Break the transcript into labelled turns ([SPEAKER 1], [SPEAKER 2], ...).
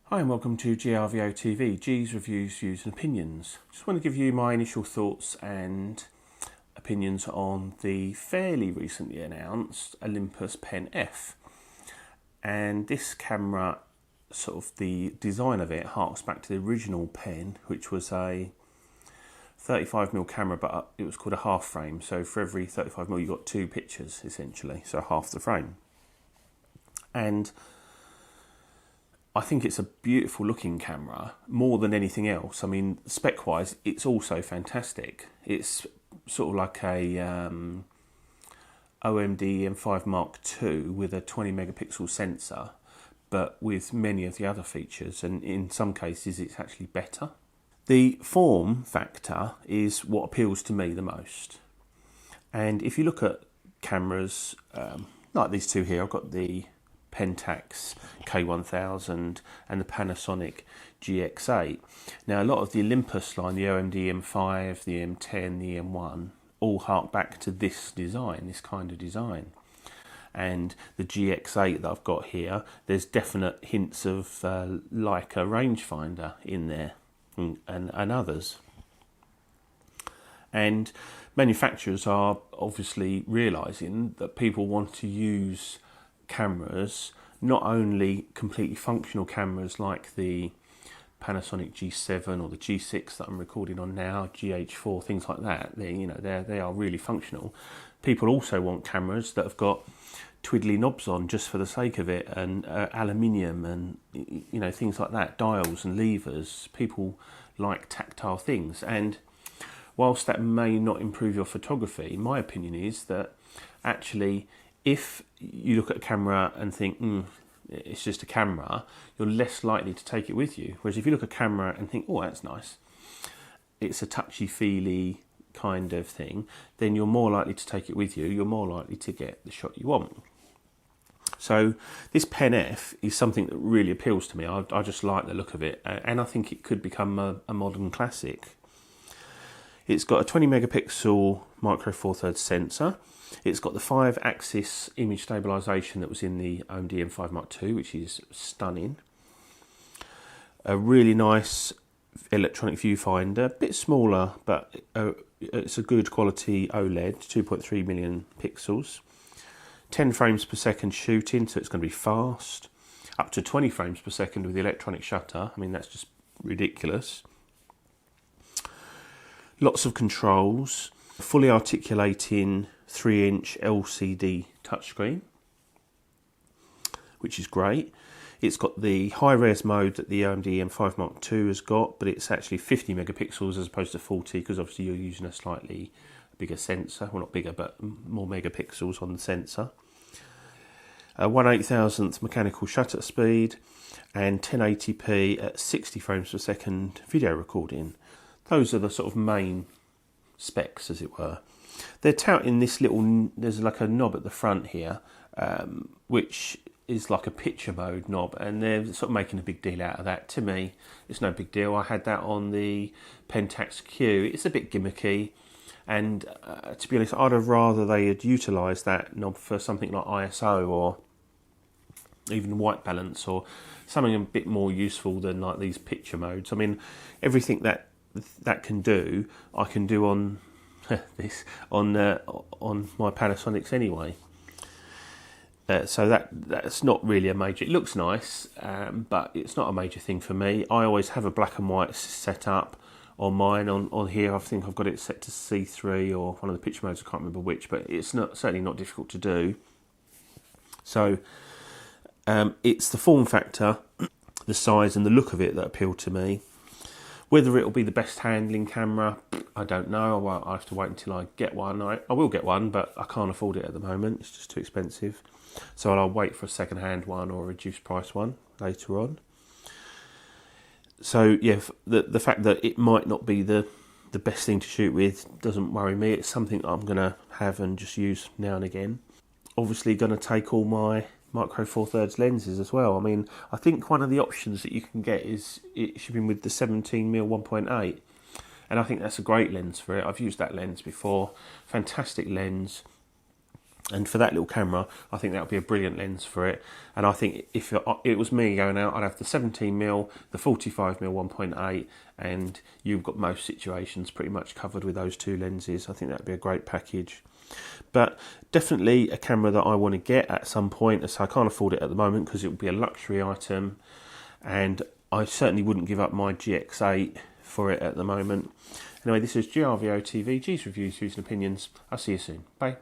[SPEAKER 1] Hi and welcome to GRVO TV, G's Reviews, Views and Opinions. Just want to give you my initial thoughts and opinions on the fairly recently announced Olympus Pen F. And this camera, sort of the design of it, harks back to the original pen, which was a 35mm camera, but it was called a half frame. So for every 35mm you got two pictures essentially, so half the frame. And I think it's a beautiful looking camera, more than anything else. I mean, spec wise, it's also fantastic. It's sort of like a OMD M5 Mark II with a 20 megapixel sensor, but with many of the other features, and in some cases it's actually better. The form factor is what appeals to me the most. And if you look at cameras like these two here, I've got the Pentax K1000 and the Panasonic GX8. Now a lot of the Olympus line, the OMD M5, the M10, the M1, all hark back to this design, this kind of design. And the GX8 that I've got here, there's definite hints of Leica rangefinder in there and others. And manufacturers are obviously realising that people want to use cameras, not only completely functional cameras like the Panasonic G7 or the G6 that I'm recording on now, GH4, things like that. They are really functional. People also want cameras that have got twiddly knobs on just for the sake of it, and aluminium and things like that, dials and levers. People like tactile things, and whilst that may not improve your photography, my opinion is that actually, if you look at a camera and think, it's just a camera, you're less likely to take it with you. Whereas if you look at a camera and think, oh, that's nice, it's a touchy-feely kind of thing, then you're more likely to take it with you. You're more likely to get the shot you want. So this Pen F is something that really appeals to me. I just like the look of it, and I think it could become a modern classic. It's got a 20 megapixel micro four thirds sensor. It's got the 5-axis image stabilisation that was in the OMD M5 Mark II, which is stunning. A really nice electronic viewfinder, a bit smaller, but it's a good quality OLED, 2.3 million pixels. 10 frames per second shooting, so it's going to be fast. Up to 20 frames per second with the electronic shutter. I mean, that's just ridiculous. Lots of controls. Fully articulating 3-inch LCD touchscreen, which is great. It's got the high-res mode that the OMD M5 Mark II has got, but it's actually 50 megapixels as opposed to 40, because obviously you're using a slightly bigger sensor. Well, not bigger, but more megapixels on the sensor. 1/8000th mechanical shutter speed and 1080p at 60 frames per second video recording. Those are the sort of main specs, as it were. They're touting this little, there's like a knob at the front here, which is like a picture mode knob, and they're sort of making a big deal out of that. To me, it's no big deal. I had that on the Pentax Q. It's a bit gimmicky, and to be honest, I'd have rather they had utilised that knob for something like ISO or even white balance, or something a bit more useful than like these picture modes. I mean, everything that can do, I can do on this on my Panasonics anyway. So that's not really a major. It looks nice, but it's not a major thing for me. I always have a black and white set up on mine. On here, I think I've got it set to C3 or one of the picture modes. I can't remember which, but it's certainly not difficult to do. So it's the form factor, the size and the look of it that appeal to me. Whether it'll be the best handling camera, I don't know. I have to wait until I get one. I will get one, but I can't afford it at the moment. It's just too expensive. So I'll wait for a second-hand one or a reduced price one later on. So yeah, the fact that it might not be the best thing to shoot with doesn't worry me. It's something I'm going to have and just use now and again. Obviously going to take all my micro four thirds lenses as well. I mean, I think one of the options that you can get is it shipping with the 17mm 1.8, and I think that's a great lens for it. I've used that lens before. Fantastic lens. And for that little camera, I think that would be a brilliant lens for it. And I think if it was me going out, I'd have the 17mm, the 45mm 1.8, and you've got most situations pretty much covered with those two lenses. I think that would be a great package. But definitely a camera that I want to get at some point, so I can't afford it at the moment because it would be a luxury item, and I certainly wouldn't give up my GX8 for it at the moment. Anyway, this is GRVO TV, G's Reviews, Views and Opinions. I'll see you soon. Bye.